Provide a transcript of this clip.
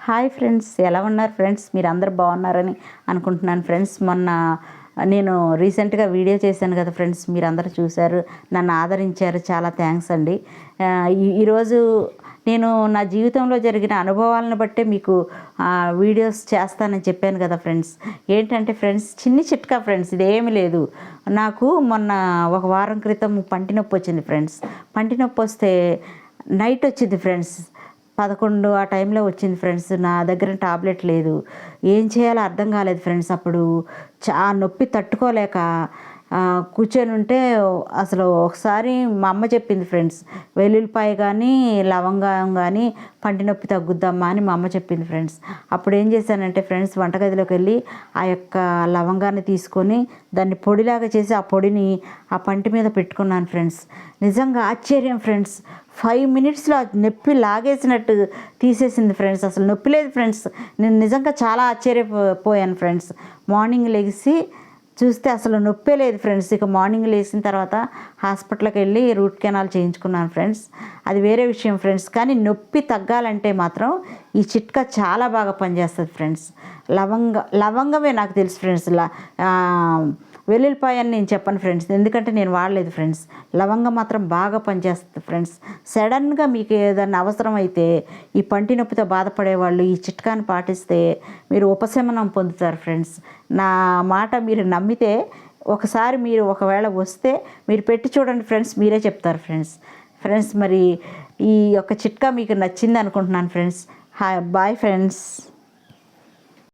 Hi friends, ఎలా ఉన్నారు friends? మీరు అందరు బాగున్నారని అనుకుంటున్నాను ఫ్రెండ్స్. మొన్న నేను రీసెంట్గా వీడియో చేశాను కదా ఫ్రెండ్స్, మీరు అందరూ చూశారు, నన్ను ఆదరించారు, చాలా థ్యాంక్స్ అండి. ఈరోజు నేను నా జీవితంలో జరిగిన అనుభవాలను బట్టే మీకు వీడియోస్ చేస్తానని చెప్పాను కదా ఫ్రెండ్స్. ఏంటంటే ఫ్రెండ్స్, చిన్ని చిట్కా ఫ్రెండ్స్, ఇదేమీ లేదు. నాకు మొన్న ఒక వారం క్రితం పంటి నొప్పి వచ్చింది ఫ్రెండ్స్. పంటి నొప్పి వస్తే నైట్ వచ్చింది ఫ్రెండ్స్, 11 ఆ టైంలో వచ్చింది ఫ్రెండ్స్. నా దగ్గర టాబ్లెట్ లేదు, ఏం చేయాలో అర్థం కాలేదు ఫ్రెండ్స్. అప్పుడు నొప్పి తట్టుకోలేక కూర్చొని ఉంటే అసలు ఒకసారి మా అమ్మ చెప్పింది ఫ్రెండ్స్, వెల్లుల్లిపాయ కానీ లవంగం కానీ పంటి నొప్పి తగ్గుద్దమ్మా అని మా అమ్మ చెప్పింది ఫ్రెండ్స్. అప్పుడు ఏం చేశానంటే ఫ్రెండ్స్, వంటగదిలోకి వెళ్ళి ఆ యొక్క లవంగాన్ని తీసుకొని దాన్ని పొడిలాగా చేసి ఆ పొడిని ఆ పంటి మీద పెట్టుకున్నాను ఫ్రెండ్స్. నిజంగా ఆశ్చర్యం ఫ్రెండ్స్, 5 మినిట్స్లో నొప్పి లాగేసినట్టు తీసేసింది ఫ్రెండ్స్. అసలు నొప్పి లేదు ఫ్రెండ్స్. నేను నిజంగా చాలా ఆశ్చర్యపోయాను ఫ్రెండ్స్. మార్నింగ్ లెగిసి చూస్తే అసలు నొప్పే లేదు ఫ్రెండ్స్. ఇక మార్నింగ్ లేచిన తర్వాత హాస్పిటల్కి వెళ్ళి రూట్ కెనాల్ చేయించుకున్నాను ఫ్రెండ్స్. అది వేరే విషయం ఫ్రెండ్స్. కానీ నొప్పి తగ్గాలంటే మాత్రం ఈ చిట్కా చాలా బాగా పనిచేస్తుంది ఫ్రెండ్స్. లవంగమే నాకు తెలుసు ఫ్రెండ్స్. వెల్లుల్లిపాయ అని నేను చెప్పను ఫ్రెండ్స్, ఎందుకంటే నేను వాడలేదు ఫ్రెండ్స్. లవంగం మాత్రం బాగా పనిచేస్తుంది ఫ్రెండ్స్. సడన్గా మీకు ఏదైనా అవసరం అయితే ఈ పంటి నొప్పితో బాధపడేవాళ్ళు ఈ చిట్కాని పాటిస్తే మీరు ఉపశమనం పొందుతారు ఫ్రెండ్స్. నా మాట మీరు నమ్మితే ఒకసారి మీరు ఒకవేళ వస్తే మీరు పెట్టి చూడండి ఫ్రెండ్స్, మీరే చెప్తారు ఫ్రెండ్స్. మరి ఈ యొక్క చిట్కా మీకు నచ్చింది అనుకుంటున్నాను ఫ్రెండ్స్. Bye friends.